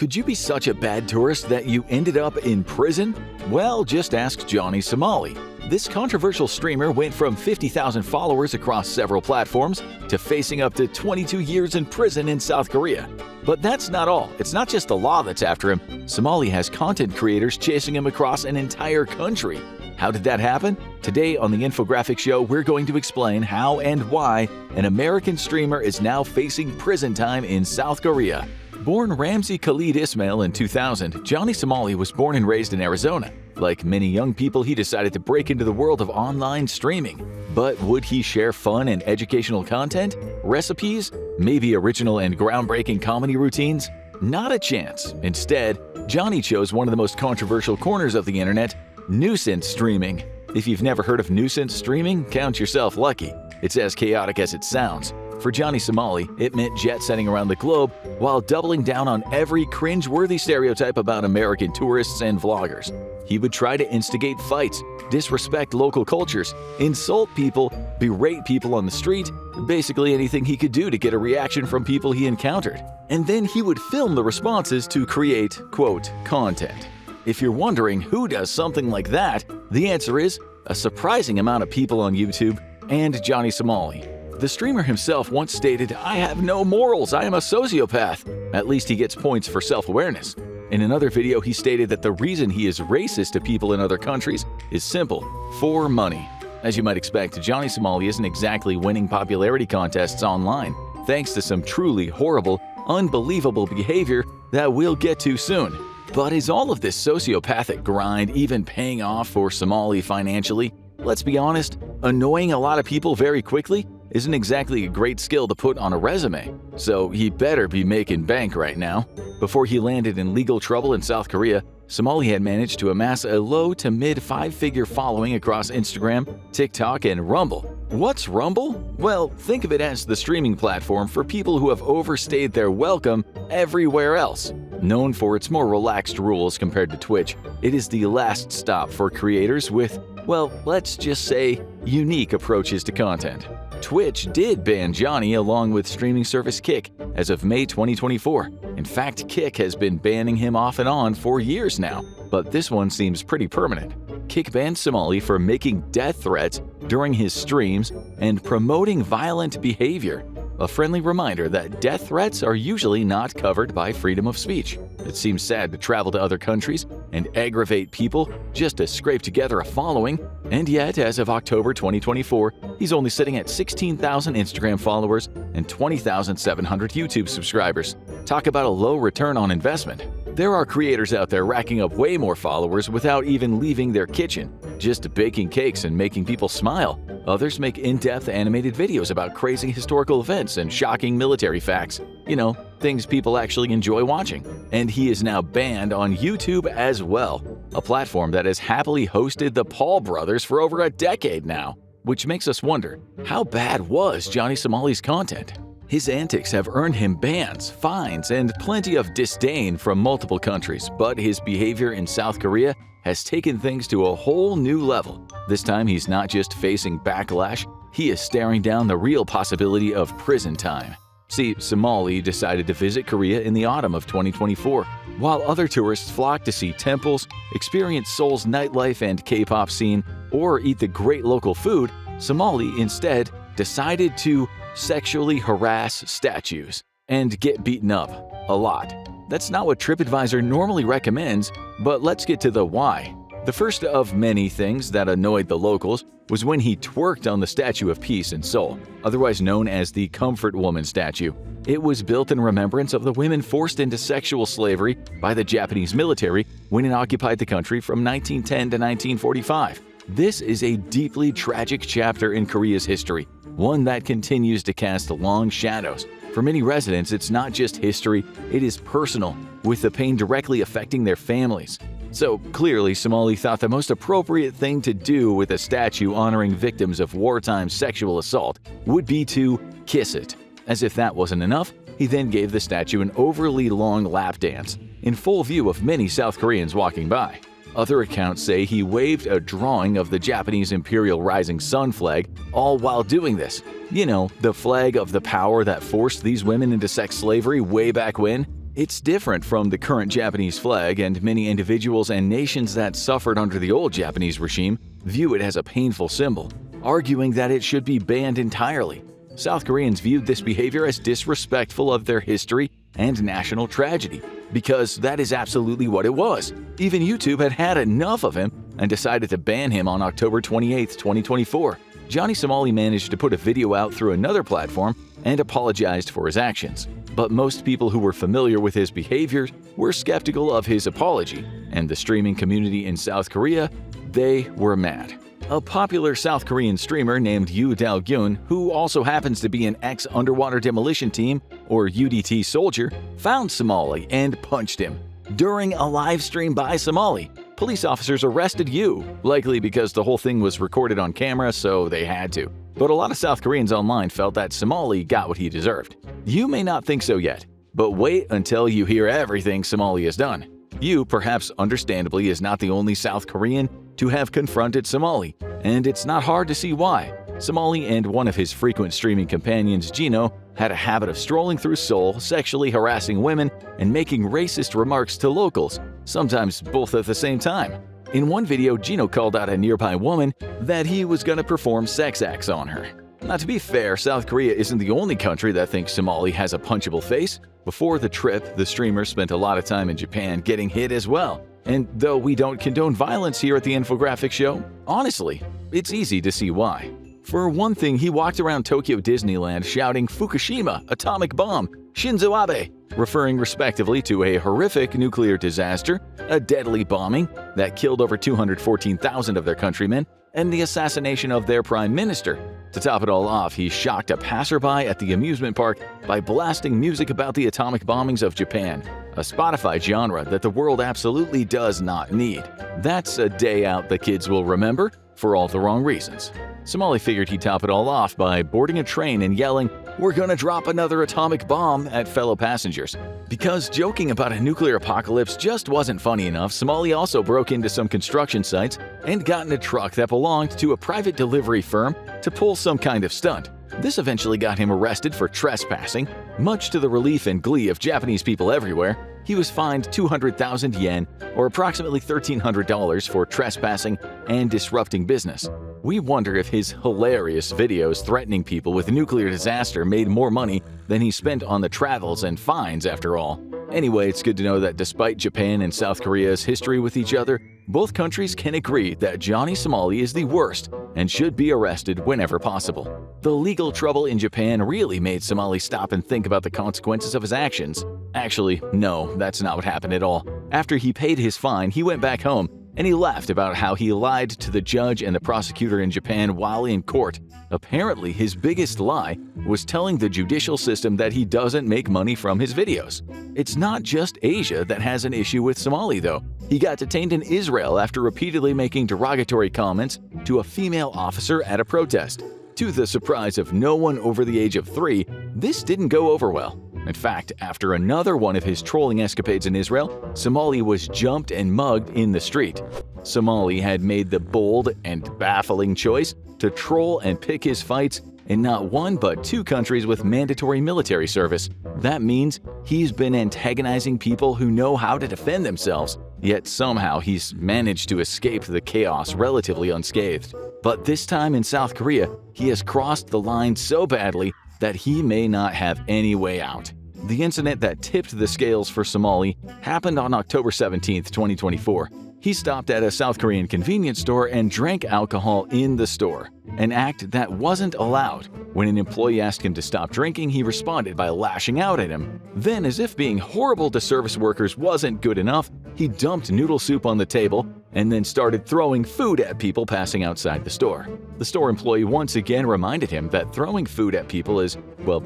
Could you be such a bad tourist that you ended up in prison? Well, just ask Johnny Somali. This controversial streamer went from 50,000 followers across several platforms to facing up to 22 years in prison in South Korea. But that's not all. It's not just the law that's after him. Somali has content creators chasing him across an entire country. How did that happen? Today on the Infographic Show, we're going to explain how and why an American streamer is now facing prison time in South Korea. Born Ramzi Khalid Ismail in 2000, Johnny Somali was born and raised in Arizona. Like many young people, he decided to break into the world of online streaming. But would he share fun and educational content? Recipes? Maybe original and groundbreaking comedy routines? Not a chance. Instead, Johnny chose one of the most controversial corners of the internet: nuisance streaming. If you've never heard of nuisance streaming, count yourself lucky. It's as chaotic as it sounds. For Johnny Somali, it meant jet-setting around the globe while doubling down on every cringe-worthy stereotype about American tourists and vloggers. He would try to instigate fights, disrespect local cultures, insult people, berate people on the street, basically anything he could do to get a reaction from people he encountered. And then he would film the responses to create, quote, content. If you're wondering who does something like that, the answer is a surprising amount of people on YouTube and Johnny Somali. The streamer himself once stated, "I have no morals, I am a sociopath." At least he gets points for self-awareness. In another video, he stated that the reason he is racist to people in other countries is simple: for money. As you might expect, Johnny Somali isn't exactly winning popularity contests online, thanks to some truly horrible, unbelievable behavior that we'll get to soon. But is all of this sociopathic grind even paying off for Somali financially? Let's be honest, annoying a lot of people very quickly isn't exactly a great skill to put on a resume, so he better be making bank right now. Before he landed in legal trouble in South Korea, Somali had managed to amass a low to mid five-figure following across Instagram, TikTok, and Rumble. What's Rumble? Well, think of it as the streaming platform for people who have overstayed their welcome everywhere else. Known for its more relaxed rules compared to Twitch, it is the last stop for creators with, well, let's just say, unique approaches to content. Twitch did ban Johnny along with streaming service Kick as of May 2024. In fact, Kick has been banning him off and on for years now, but this one seems pretty permanent. Kick banned Somali for making death threats during his streams and promoting violent behavior. A friendly reminder that death threats are usually not covered by freedom of speech. It seems sad to travel to other countries and aggravate people just to scrape together a following, and yet, as of October 2024, he's only sitting at 16,000 Instagram followers and 20,700 YouTube subscribers. Talk about a low return on investment. There are creators out there racking up way more followers without even leaving their kitchen, just baking cakes and making people smile. Others make in-depth animated videos about crazy historical events and shocking military facts. You know, things people actually enjoy watching. And he is now banned on YouTube as well, a platform that has happily hosted the Paul brothers for over a decade now. Which makes us wonder, how bad was Johnny Somali's content? His antics have earned him bans, fines, and plenty of disdain from multiple countries, but his behavior in South Korea has taken things to a whole new level. This time he's not just facing backlash, he is staring down the real possibility of prison time. See, Somali decided to visit Korea in the autumn of 2024. While other tourists flock to see temples, experience Seoul's nightlife and K-pop scene, or eat the great local food, Somali instead decided to sexually harass statues and get beaten up a lot. That's not what TripAdvisor normally recommends, but let's get to the why. The first of many things that annoyed the locals was when he twerked on the Statue of Peace in Seoul, otherwise known as the Comfort Woman statue. It was built in remembrance of the women forced into sexual slavery by the Japanese military when it occupied the country from 1910 to 1945. This is a deeply tragic chapter in Korea's history, one that continues to cast long shadows. For many residents, it's not just history, it is personal, with the pain directly affecting their families. So clearly, Somali thought the most appropriate thing to do with a statue honoring victims of wartime sexual assault would be to kiss it. As if that wasn't enough, he then gave the statue an overly long lap dance, in full view of many South Koreans walking by. Other accounts say he waved a drawing of the Japanese Imperial Rising Sun flag, all while doing this. You know, the flag of the power that forced these women into sex slavery way back when. It's different from the current Japanese flag, and many individuals and nations that suffered under the old Japanese regime view it as a painful symbol, arguing that it should be banned entirely. South Koreans viewed this behavior as disrespectful of their history and national tragedy, because that is absolutely what it was. Even YouTube had had enough of him and decided to ban him on October 28, 2024. Johnny Somali managed to put a video out through another platform and apologized for his actions. But most people who were familiar with his behavior were skeptical of his apology, and the streaming community in South Korea, they were mad. A popular South Korean streamer named Yoo Dal-gyun, who also happens to be an ex-Underwater Demolition Team or UDT soldier, found Somali and punched him. During a live stream by Somali, police officers arrested Yoo, likely because the whole thing was recorded on camera, so they had to. But a lot of South Koreans online felt that Somali got what he deserved. You may not think so yet, but wait until you hear everything Somali has done. Yoo, perhaps understandably, is not the only South Korean to have confronted Somali, and it's not hard to see why. Somali and one of his frequent streaming companions, Gino, had a habit of strolling through Seoul, sexually harassing women, and making racist remarks to locals, sometimes both at the same time. In one video, Gino called out a nearby woman that he was going to perform sex acts on her. Now, to be fair, South Korea isn't the only country that thinks Somali has a punchable face. Before the trip, the streamer spent a lot of time in Japan getting hit as well. And though we don't condone violence here at the Infographic Show, honestly, it's easy to see why. For one thing, he walked around Tokyo Disneyland shouting Fukushima, atomic bomb, Shinzo Abe, referring respectively to a horrific nuclear disaster, a deadly bombing that killed over 214,000 of their countrymen, and the assassination of their prime minister. To top it all off, he shocked a passerby at the amusement park by blasting music about the atomic bombings of Japan, a Spotify genre that the world absolutely does not need. That's a day out the kids will remember for all the wrong reasons. Somali figured he'd top it all off by boarding a train and yelling, "We're gonna drop another atomic bomb," at fellow passengers. Because joking about a nuclear apocalypse just wasn't funny enough, Somali also broke into some construction sites and got in a truck that belonged to a private delivery firm to pull some kind of stunt. This eventually got him arrested for trespassing. Much to the relief and glee of Japanese people everywhere, he was fined 200,000 yen, or approximately $1,300, for trespassing and disrupting business. We wonder if his hilarious videos threatening people with nuclear disaster made more money than he spent on the travels and fines after all. Anyway, it's good to know that despite Japan and South Korea's history with each other, both countries can agree that Johnny Somali is the worst and should be arrested whenever possible. The legal trouble in Japan really made Somali stop and think about the consequences of his actions. Actually, no, that's not what happened at all. After he paid his fine, he went back home and he laughed about how he lied to the judge and the prosecutor in Japan while in court. Apparently, his biggest lie was telling the judicial system that he doesn't make money from his videos. It's not just Asia that has an issue with Somali, though. He got detained in Israel after repeatedly making derogatory comments to a female officer at a protest. To the surprise of no one over the age of 3, this didn't go over well. In fact, after another one of his trolling escapades in Israel, Somali was jumped and mugged in the street. Somali had made the bold and baffling choice to troll and pick his fights in not one but 2 countries with mandatory military service. That means he's been antagonizing people who know how to defend themselves, yet somehow he's managed to escape the chaos relatively unscathed. But this time in South Korea, he has crossed the line so badly that he may not have any way out. The incident that tipped the scales for Somali happened on October 17, 2024. He stopped at a South Korean convenience store and drank alcohol in the store, an act that wasn't allowed. When an employee asked him to stop drinking, he responded by lashing out at him. Then, as if being horrible to service workers wasn't good enough, he dumped noodle soup on the table and then started throwing food at people passing outside the store. The store employee once again reminded him that throwing food at people is, well,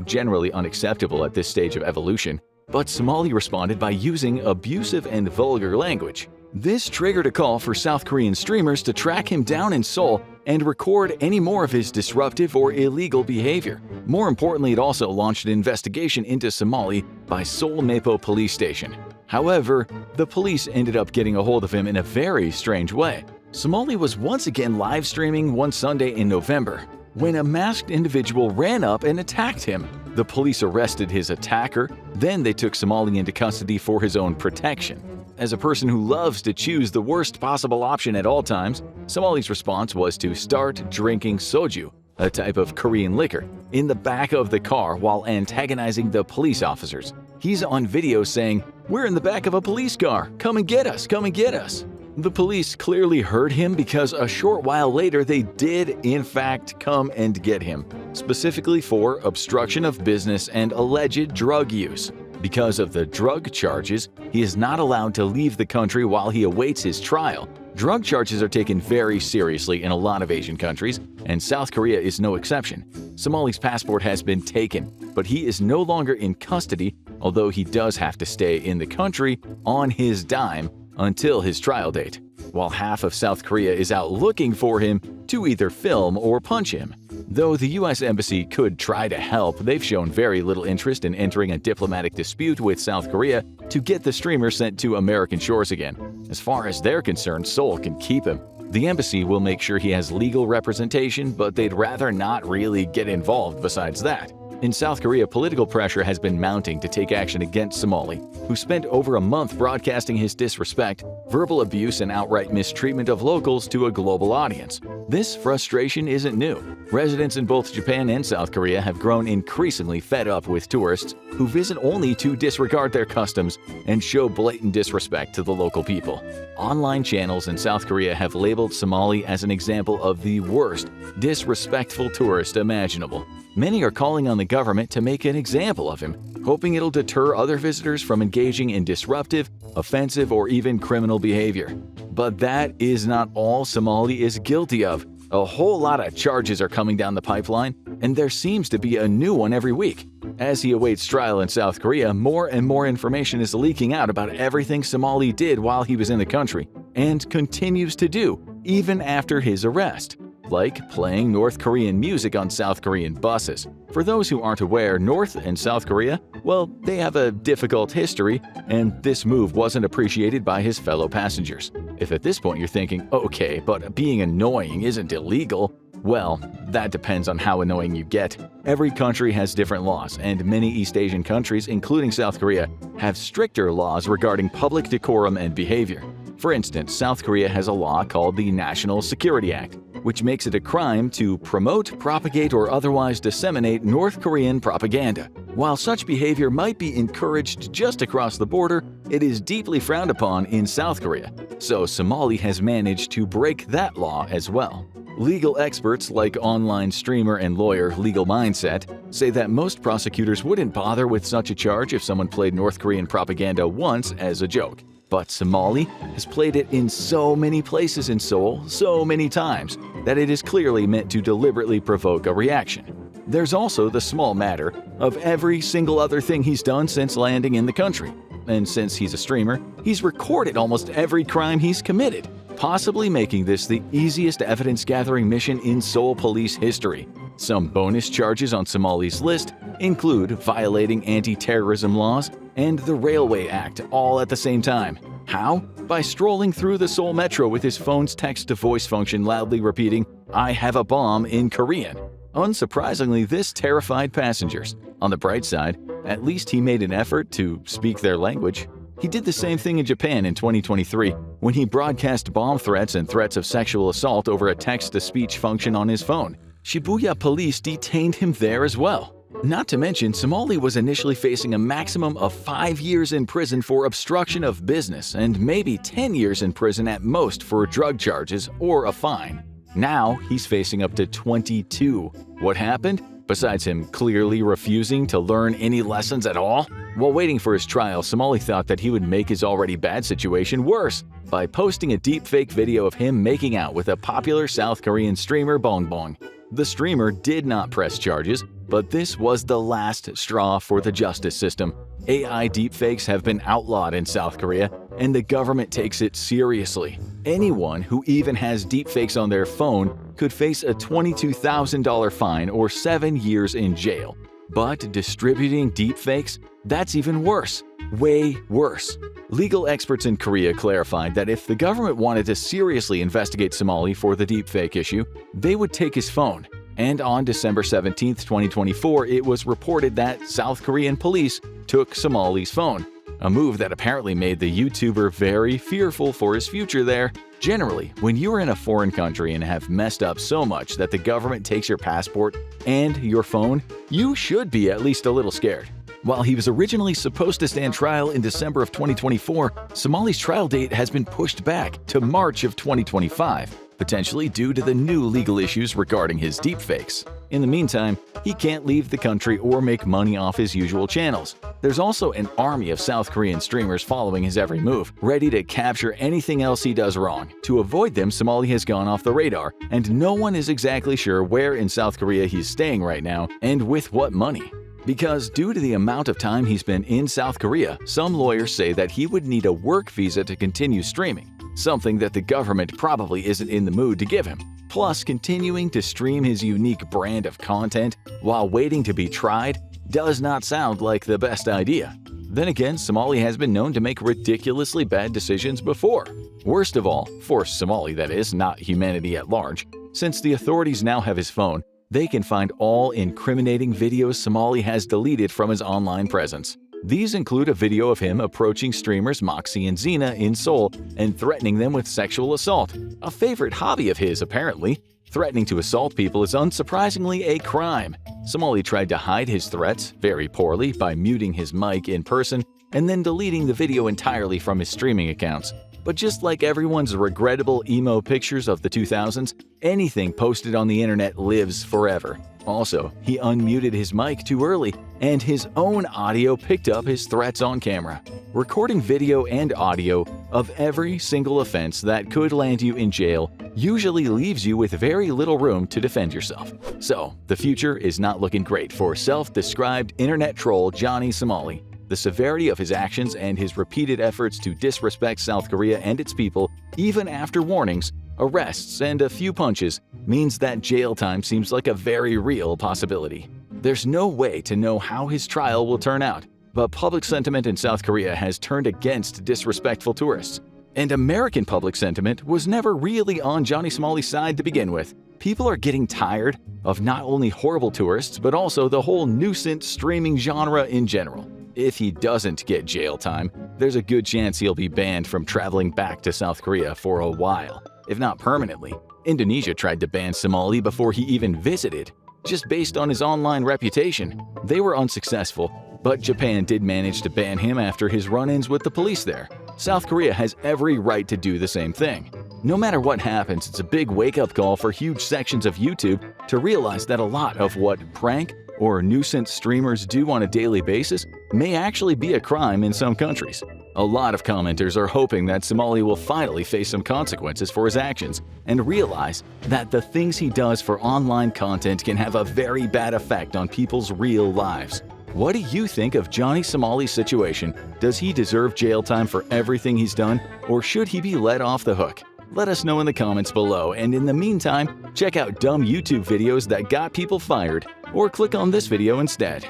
generally unacceptable at this stage of evolution. But Somali responded by using abusive and vulgar language. This triggered a call for South Korean streamers to track him down in Seoul and record any more of his disruptive or illegal behavior. More importantly, it also launched an investigation into Somali by Seoul Mapo Police Station. However, the police ended up getting a hold of him in a very strange way. Somali was once again live streaming one Sunday in November when a masked individual ran up and attacked him. The police arrested his attacker, then they took Somali into custody for his own protection. As a person who loves to choose the worst possible option at all times, Somali's response was to start drinking soju, a type of Korean liquor, in the back of the car while antagonizing the police officers. He's on video saying, "We're in the back of a police car. Come and get us. Come and get us." The police clearly heard him because a short while later they did in fact come and get him, specifically for obstruction of business and alleged drug use. Because of the drug charges, he is not allowed to leave the country while he awaits his trial. Drug charges are taken very seriously in a lot of Asian countries, and South Korea is no exception. Somali's passport has been taken, but he is no longer in custody, although he does have to stay in the country on his dime until his trial date, while half of South Korea is out looking for him to either film or punch him. Though the U.S. Embassy could try to help, they've shown very little interest in entering a diplomatic dispute with South Korea to get the streamer sent to American shores again. As far as they're concerned, Seoul can keep him. The embassy will make sure he has legal representation, but they'd rather not really get involved besides that. In South Korea, political pressure has been mounting to take action against Somali, who spent over a month broadcasting his disrespect, verbal abuse, and outright mistreatment of locals to a global audience. This frustration isn't new. Residents in both Japan and South Korea have grown increasingly fed up with tourists who visit only to disregard their customs and show blatant disrespect to the local people. Online channels in South Korea have labeled Somali as an example of the worst, disrespectful tourist imaginable. Many are calling on the government to make an example of him, hoping it'll deter other visitors from engaging in disruptive, offensive, or even criminal behavior. But that is not all Somali is guilty of. A whole lot of charges are coming down the pipeline, and there seems to be a new one every week. As he awaits trial in South Korea, more and more information is leaking out about everything Somali did while he was in the country, and continues to do, even after his arrest. Like playing North Korean music on South Korean buses. For those who aren't aware, North and South Korea, well, they have a difficult history, and this move wasn't appreciated by his fellow passengers. If at this point you're thinking, okay, but being annoying isn't illegal, well, that depends on how annoying you get. Every country has different laws, and many East Asian countries, including South Korea, have stricter laws regarding public decorum and behavior. For instance, South Korea has a law called the National Security Act, which makes it a crime to promote, propagate, or otherwise disseminate North Korean propaganda. While such behavior might be encouraged just across the border, it is deeply frowned upon in South Korea. So Somali has managed to break that law as well. Legal experts like online streamer and lawyer Legal Mindset say that most prosecutors wouldn't bother with such a charge if someone played North Korean propaganda once as a joke. But Somali has played it in so many places in Seoul so many times that it is clearly meant to deliberately provoke a reaction. There's also the small matter of every single other thing he's done since landing in the country. And since he's a streamer, he's recorded almost every crime he's committed, possibly making this the easiest evidence-gathering mission in Seoul police history. Some bonus charges on Somali's list include violating anti-terrorism laws and the Railway Act all at the same time. How? By strolling through the Seoul Metro with his phone's text-to-voice function loudly repeating, "I have a bomb" in Korean. Unsurprisingly, this terrified passengers. On the bright side, at least he made an effort to speak their language. He did the same thing in Japan in 2023 when he broadcast bomb threats and threats of sexual assault over a text-to-speech function on his phone. Shibuya police detained him there as well. Not to mention, Somali was initially facing a maximum of 5 years in prison for obstruction of business and maybe 10 years in prison at most for drug charges or a fine. Now he's facing up to 22. What happened? Besides him clearly refusing to learn any lessons at all? While waiting for his trial, Somali thought that he would make his already bad situation worse by posting a deepfake video of him making out with a popular South Korean streamer Bongbong. The streamer did not press charges, but this was the last straw for the justice system. AI deepfakes have been outlawed in South Korea, and the government takes it seriously. Anyone who even has deepfakes on their phone could face a $22,000 fine or 7 years in jail. But distributing deepfakes? That's even worse. Way worse. Legal experts in Korea clarified that if the government wanted to seriously investigate Somali for the deepfake issue, they would take his phone, And on December 17, 2024, it was reported that South Korean police took Somali's phone, a move that apparently made the YouTuber very fearful for his future there. Generally, when you're in a foreign country and have messed up so much that the government takes your passport and your phone, you should be at least a little scared. While he was originally supposed to stand trial in December of 2024, Somali's trial date has been pushed back to March of 2025, potentially due to the new legal issues regarding his deepfakes. In the meantime, he can't leave the country or make money off his usual channels. There's also an army of South Korean streamers following his every move, ready to capture anything else he does wrong. To avoid them, Somali has gone off the radar, and no one is exactly sure where in South Korea he's staying right now and with what money. Because due to the amount of time he's been in South Korea, some lawyers say that he would need a work visa to continue streaming, something that the government probably isn't in the mood to give him. Plus, continuing to stream his unique brand of content while waiting to be tried does not sound like the best idea. Then again, Somali has been known to make ridiculously bad decisions before. Worst of all, for Somali that is, not humanity at large, since the authorities now have his phone, they can find all incriminating videos Somali has deleted from his online presence. These include a video of him approaching streamers Moxie and Xena in Seoul and threatening them with sexual assault, a favorite hobby of his apparently. Threatening to assault people is unsurprisingly a crime. Somali tried to hide his threats very poorly by muting his mic in person and then deleting the video entirely from his streaming accounts. But just like everyone's regrettable emo pictures of the 2000s, anything posted on the internet lives forever. Also, he unmuted his mic too early, and his own audio picked up his threats on camera. Recording video and audio of every single offense that could land you in jail usually leaves you with very little room to defend yourself. So, the future is not looking great for self-described internet troll Johnny Somali. The severity of his actions and his repeated efforts to disrespect South Korea and its people, even after warnings, arrests, and a few punches, means that jail time seems like a very real possibility. There's no way to know how his trial will turn out, but public sentiment in South Korea has turned against disrespectful tourists. And American public sentiment was never really on Johnny Somali's side to begin with. People are getting tired of not only horrible tourists, but also the whole nuisance streaming genre in general. If he doesn't get jail time, there's a good chance he'll be banned from traveling back to South Korea for a while, if not permanently. Indonesia tried to ban Somali before he even visited, just based on his online reputation. They were unsuccessful, but Japan did manage to ban him after his run-ins with the police there. South Korea has every right to do the same thing. No matter what happens, it's a big wake-up call for huge sections of YouTube to realize that a lot of what prank or nuisance streamers do on a daily basis may actually be a crime in some countries. A lot of commenters are hoping that Somali will finally face some consequences for his actions and realize that the things he does for online content can have a very bad effect on people's real lives. What do you think of Johnny Somali's situation? Does he deserve jail time for everything he's done, or should he be let off the hook? Let us know in the comments below, and in the meantime, check out dumb YouTube videos that got people fired, or click on this video instead.